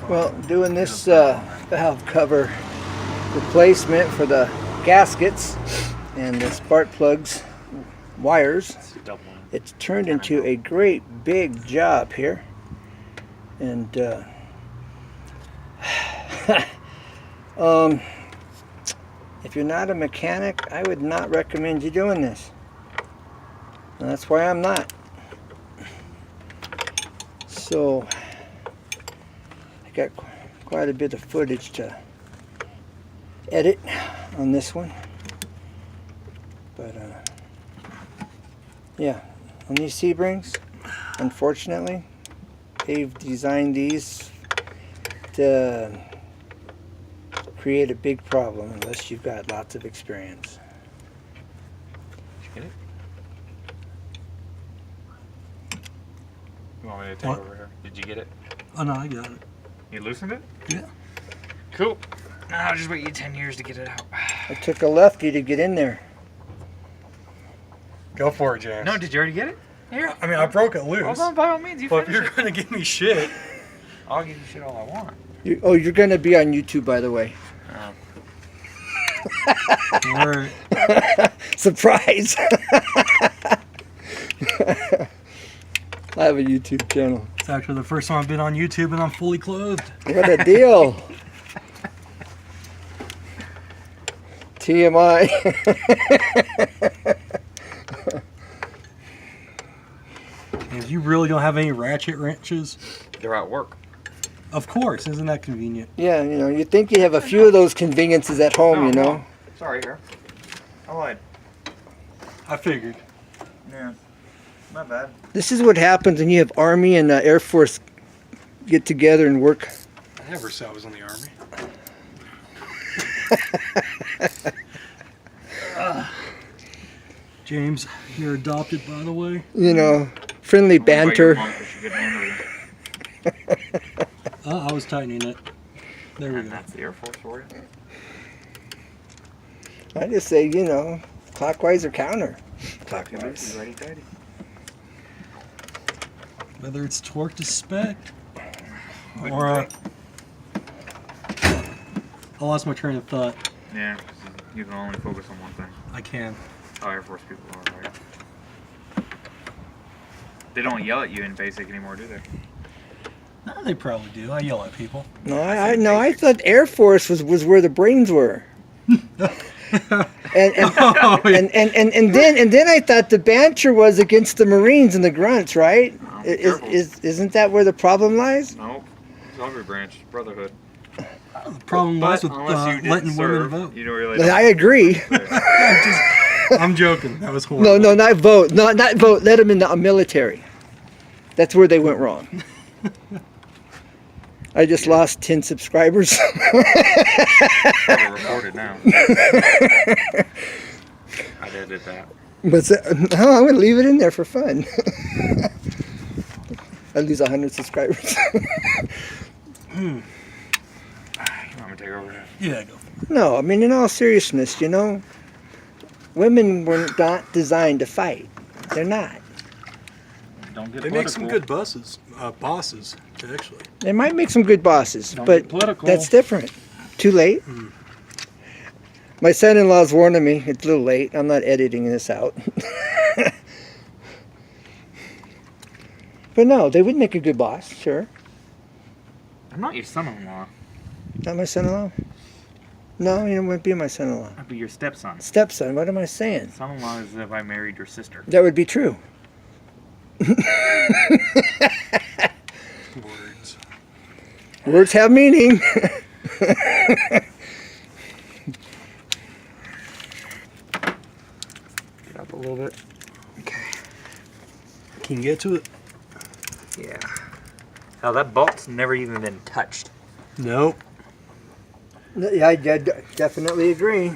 Well, doing this valve cover replacement for the gaskets and the spark plugs wires, it's turned into a great big job here. And if you're not a mechanic, I would not recommend you doing this. And that's why I'm not. So I got quite a bit of footage to edit on this one, but yeah, on these Sebrings, unfortunately, they've designed these to create a big problem unless you've got lots of experience. Did you get it? You want me to take over here? Did you get it? Oh no, I got it. You loosened it? Yeah. Cool. Now I'll just wait you 10 years to get it out. It took a lefty to get in there. Go for it, James. No, did you already get it? Here. I mean, I broke it loose. Hold on, by all means, you Well, if finish you're it. going to give me shit. I'll give you shit all I want. You're going to be on YouTube, by the way. Alright. Surprise! I have a YouTube channel. It's actually the first time I've been on YouTube and I'm fully clothed. What a deal! TMI. And you really don't have any ratchet wrenches? They're at work. Of course, isn't that convenient? Yeah, you know, you think you have a few of those conveniences at home, you know? Sorry, here. I lied. I figured. Yeah. My bad. This is what happens when you have Army and Air Force get together and work. I never said I was in the Army. James, you're adopted, by the way. You know, friendly banter. I was tightening it. There we And go. that's the Air Force for you. I just say, you know, clockwise or counter. Clockwise. Ready, daddy. Whether it's torque to spec or I lost my train of thought. Yeah, 'cause you can only focus on one thing. I can. How Air Force people are, right? They don't yell at you in basic anymore, do they? No, they probably do. I yell at people. No, I thought Air Force was where the brains were. and then I thought the banter was against the Marines and the grunts, right? No, Isn't that where the problem lies? No, it's Hungry Branch, Brotherhood. The problem was with unless you didn't letting women serve, vote. you don't really I agree. I'm joking. That was horrible. No, not vote. No, not vote. Let them in the military. That's where they went wrong. I just lost 10 subscribers. They're recorded now. I did that. But no, I'm going to leave it in there for fun. I lose 100 subscribers. You want me to take over here? Yeah, go for it. No, I mean, in all seriousness, you know, women were not designed to fight. They're not. Don't get They make some good bosses, actually. They might make some good bosses, Don't but get political. that's different. Too late. My son-in-law's warning me. It's a little late. I'm not editing this out. But no, they would make a good boss, sure. I'm not your son-in-law. Not my son-in-law? No, you wouldn't be my son-in-law. I'd be your stepson. Stepson, what am I saying? Son-in-law is if I married your sister. That would be true. Words. Words have meaning. Get up a little bit. Okay. Can you get to it? Yeah. Now that bolt's never even been touched. Nope. Yeah, I definitely agree.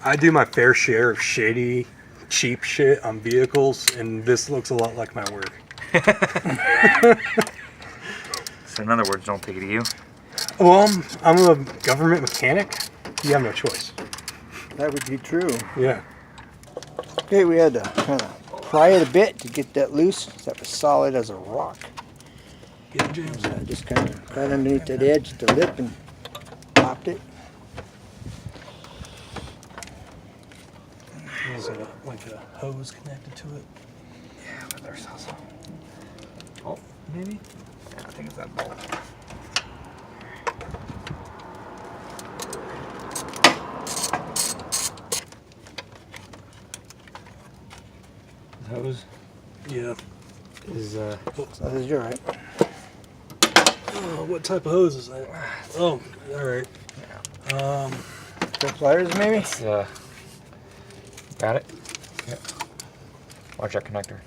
I do my fair share of shady, cheap shit on vehicles, and this looks a lot like my work. So in other words, don't take it to you. Well, I'm a government mechanic. You have no choice. That would be true. Yeah. Okay, we had to kind of pry it a bit to get that loose. That was solid as a rock. Yeah, James. I just kind of got underneath that edge of the lip and popped it. There's like a hose connected to it. Yeah, but there's also. Oh, maybe? Yeah, I think it's that bolt. Hose Yeah. is So you're right. Oh, what type of hose is that? Oh, all right. The pliers, maybe? got it? Yeah. Watch that connector.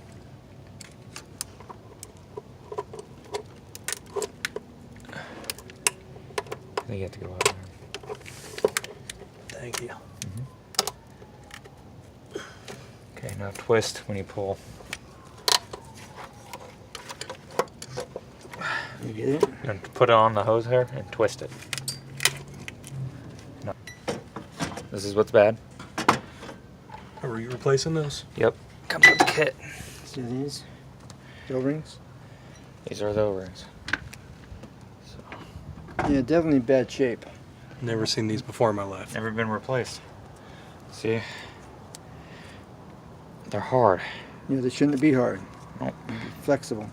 I think you have to go out there. Thank you. Okay, now twist when you pull. You get it? And put it on the hose here and twist it. No. This is what's bad. Are you replacing those? Yep. Comes with the kit. See these? The O-rings? These are the O-rings. So, Yeah, definitely bad shape. Never seen these before in my life. never been replaced. See? They're hard. Yeah, they shouldn't be hard. Nope. Flexible.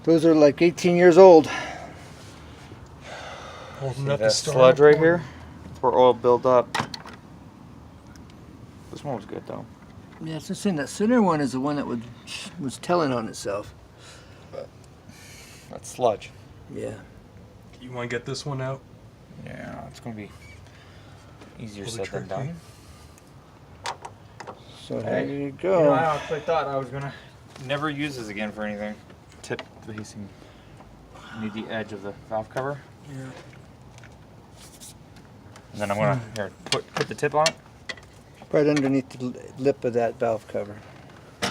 Those are like 18 years old. Holding See up that the sludge right here? It's where oil build up. This one was good though. Yeah, it's just saying that center one is the one that was telling on itself. That's sludge. Yeah. You want to get this one out? Yeah, it's gonna be easier Pull the said than trigger. done. So Hey, there you You go. know, I actually thought I was gonna never use this again for anything. Tip basing. Need the edge of the valve cover, Yeah. and then I'm gonna here put the tip on it. Right underneath the lip of that valve cover.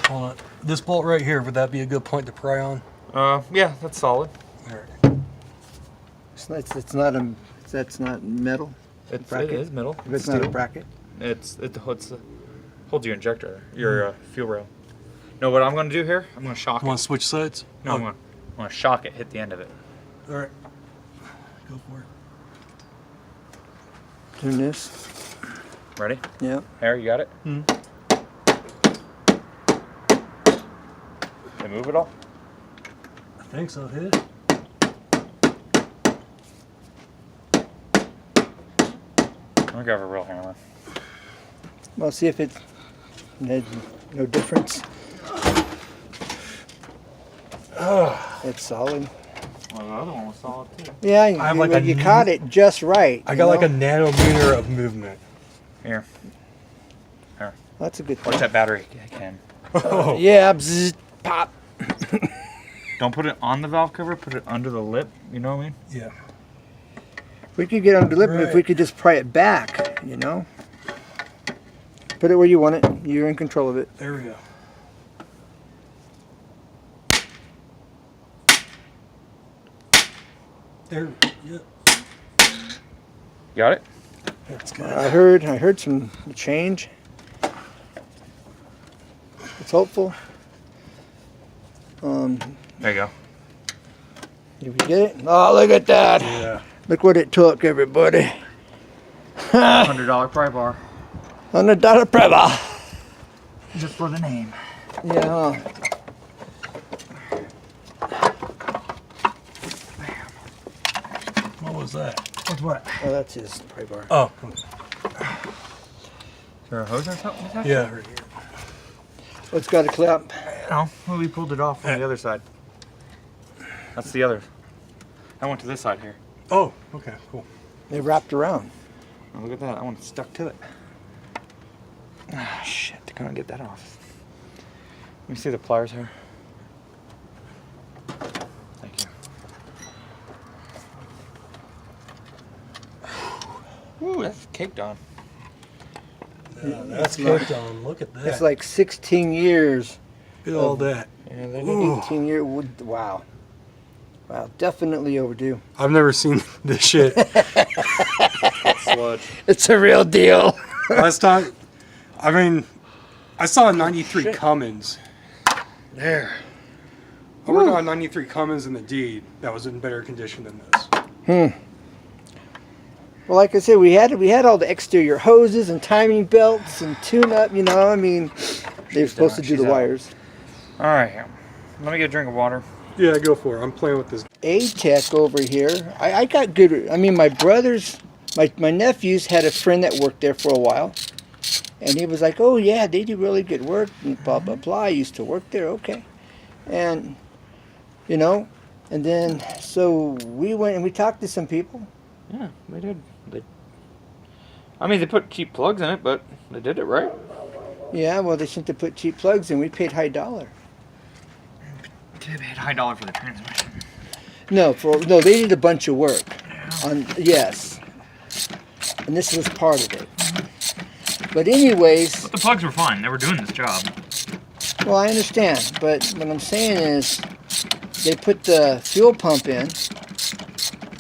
Hold on. This bolt right here, would that be a good point to pry on? Yeah, that's solid. All right. It's not a. That's not metal. It Bracket? is metal. If it's not a bracket. It holds your injector, your fuel rail. No, what I'm gonna do here, I'm gonna shock Want it. to switch sides? No, I'm gonna shock it, hit the end of it. All right. Go for it. Doing this. Ready? Yeah. Harry, you got it? Mm. They move it all? I think so. Hit it. I'm gonna grab a real hammer. Well, see if it had no difference. It's solid. Well, the other one was solid too. Yeah, have like you a caught it just right. I you got like know? a nanometer of movement. Here. That's a good Watch thing. that battery can. Oh. Yeah, bzz, pop. Don't put it on the valve cover, put it under the lip, you know what I mean? Yeah. We could get under the lip if we Right. could just pry it back, you know? Put it where you want it. You're in control of it. There we go. There. Yeah. Got it? That's good. I heard some change. It's hopeful. There you go. Did we get it? Oh, look at that. Yeah. Look what it took, everybody. $100 pry bar. $100 preva. Just for the name. Yeah, huh? What was that? What's what? Oh, that's his pry bar. Oh. Is there a hose or something? Attached? Yeah. Right here. Oh, it's got a clip. No, well, we pulled it off from the other side. That's the other. I went to this side here. Oh. Okay. Cool. They wrapped around. Oh, look at that. That one stuck to it. Ah, shit. I couldn't get that off. Let me see the pliers here. Thank you. Ooh, that's caked on. Yeah, that's cooked on. Look at that. It's like 16 years. Look at all that. Yeah, they Ooh. 18 year wood. Wow. Wow, definitely overdue. I've never seen this shit. sludge. It's a real deal. Last time, I mean, I saw a 93 Cummins. There. I worked on a 93 Cummins in the D that was in better condition than this. Well, like I said, we had all the exterior hoses and timing belts and tune-up. You know, I mean, they were supposed to do She's the out. wires. All right, let me get a drink of water. Yeah, go for it. I'm playing with this. A-Tech over here. I got good. I mean, my brothers, my nephews had a friend that worked there for a while, and he was like, "Oh yeah, they do really good work." And blah blah blah. I used to work there. Okay, and you know, and then so we went and we talked to some people. Yeah, they did. I mean, they put cheap plugs in it, but they did it right. Yeah, well, they shouldn't have put cheap plugs in. We paid high dollar. They paid high dollar for the transmission. No, no, they did a bunch of work. Yes, and this was part of it. But anyways, But the plugs were fine. They were doing this job. well, I understand. But what I'm saying is, they put the fuel pump in,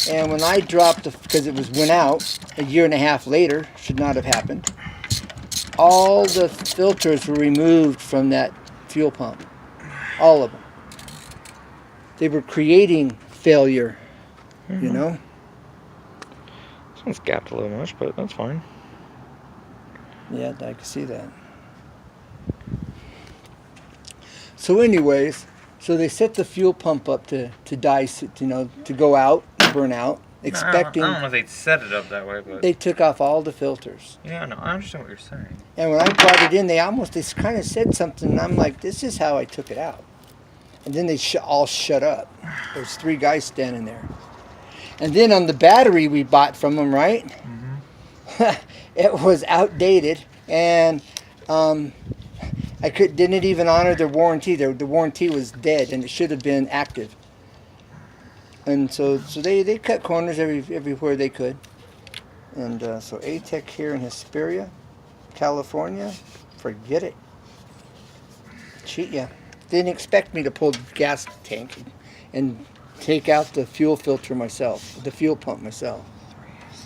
and when I dropped because it went out a year and a half later, should not have happened. All the filters were removed from that fuel pump, all of them. They were creating failure, you know. This one's gapped a little much, but that's fine. Yeah, I can see that. So anyways, so they set the fuel pump up to die, you know, to go out, burn out, expecting. I don't know if they'd set it up that way, but They took off all the filters. yeah, no, I understand what you're saying. And when I brought it in, they kind of said something, and I'm like, this is how I took it out. And then they all shut up. There's 3 guys standing there. And then on the battery we bought from them, right? Mm-hmm. It was outdated, and didn't even honor their warranty. The warranty was dead, and it should have been active. And so they cut corners everywhere they could. And so A-Tech here in Hesperia, California, forget it. Cheat ya. Didn't expect me to pull the gas tank and take out the fuel filter myself, the fuel pump myself.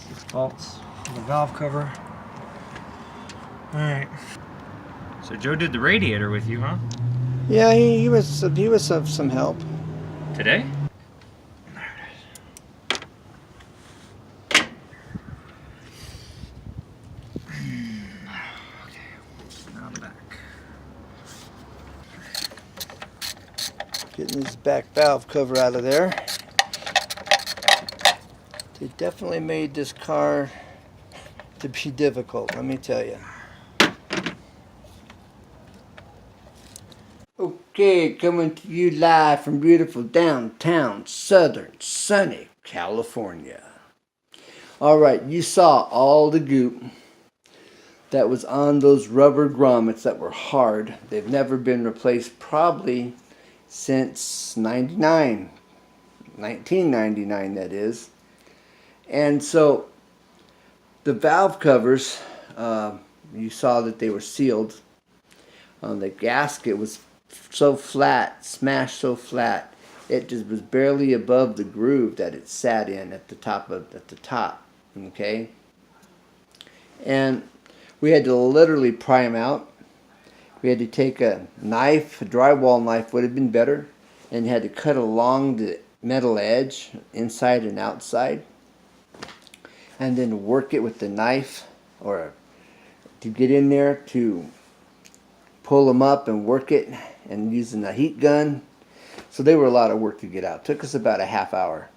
6 bolts, the valve cover. All right. So Joe did the radiator with you, huh? Yeah, he was of some help. Today? Getting this back valve cover out of there. They definitely made this car to be difficult, let me tell you. Okay, coming to you live from beautiful downtown, southern, sunny California. Alright, you saw all the goop that was on those rubber grommets that were hard. They've never been replaced probably since 1999 that is. And so the valve covers, you saw that they were sealed. The gasket was so flat, smashed so flat, it just was barely above the groove that it sat in at the top. Okay, and we had to literally pry them out. We had to take a knife, a drywall knife would have been better, and you had to cut along the metal edge, inside and outside, and then work it with the knife, or to get in there to pull them up and work it, and using a heat gun. So they were a lot of work to get out. Took us about a half hour.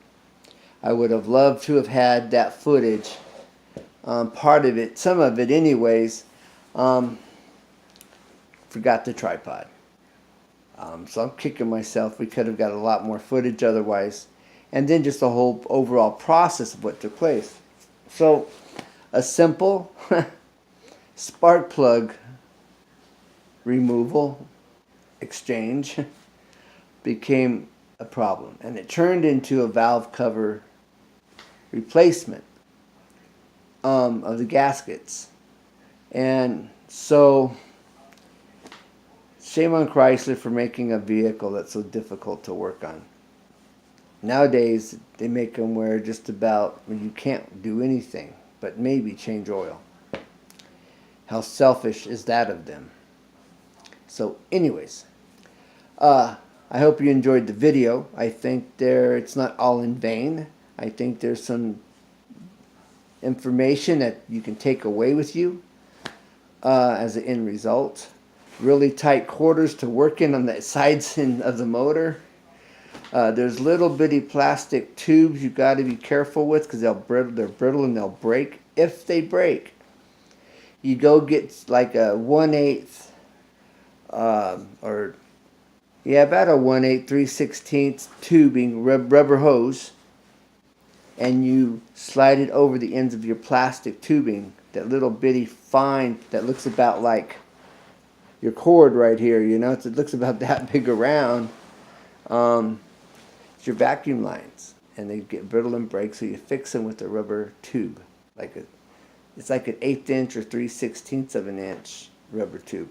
I would have loved to have had that footage. Part of it, some of it anyways, forgot the tripod. So I'm kicking myself. We could have got a lot more footage otherwise. And then just the whole overall process of what took place. So a simple spark plug removal exchange became a problem. And it turned into a valve cover replacement of the gaskets. And so shame on Chrysler for making a vehicle that's so difficult to work on. Nowadays, they make them where just about, you can't do anything but maybe change oil. How selfish is that of them? So anyways, I I hope you enjoyed the video. I think it's not all in vain. I think there's some information that you can take away with you as an end result. Really tight quarters to work in on the sides of the motor. There's little bitty plastic tubes you've got to be careful with because they're brittle and they'll break. If they break, you go get like a 1/8 or yeah, about a 1/8 3/16 tubing rubber hose, and you slide it over the ends of your plastic tubing. That little bitty fine that looks about like your cord right here. You know, it looks about that big around. It's your vacuum lines, and they get brittle and break, so you fix them with a rubber tube, it's like an 1/8 inch or 3/16 of an inch rubber tube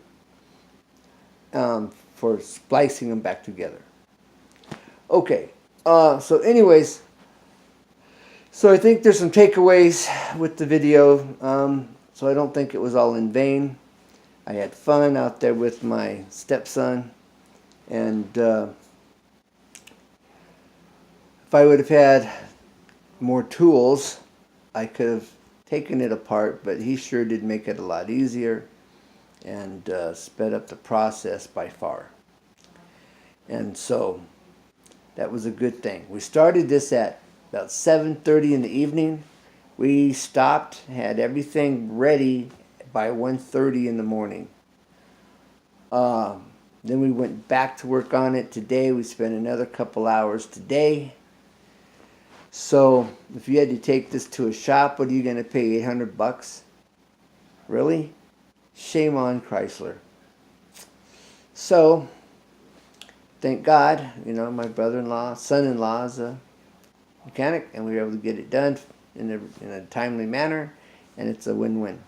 for splicing them back together. Okay, so anyways, so I think there's some takeaways with the video. So I don't think it was all in vain. I had fun out there with my stepson, and if I would have had more tools, I could have taken it apart, but he sure did make it a lot easier and sped up the process by far. And so that was a good thing. We started this at about 7:30 in the evening. We stopped, had everything ready by 1:30 in the morning. Then we went back to work on it today. We spent another couple hours today. So if you had to take this to a shop, what are you going to pay, $800? Really? Shame on Chrysler. So thank God, you know, my son-in-law is a mechanic, and we were able to get it done in a timely manner, and it's a win-win.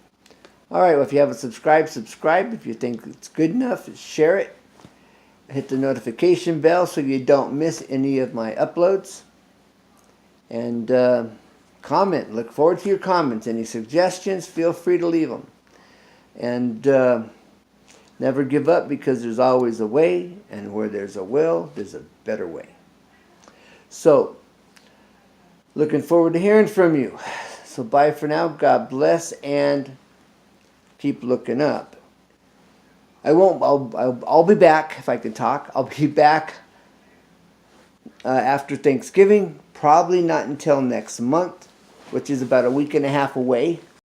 All right, well, if you haven't subscribed, subscribe. If you think it's good enough, share it. Hit the notification bell so you don't miss any of my uploads. And comment. Look forward to your comments. Any suggestions, feel free to leave them. And never give up, because there's always a way, and where there's a will, there's a better way. So, looking forward to hearing from you. So bye for now. God bless, and keep looking up. I'll be back if I can talk. I'll be back after Thanksgiving. Probably not until next month, which is about a week and a half away.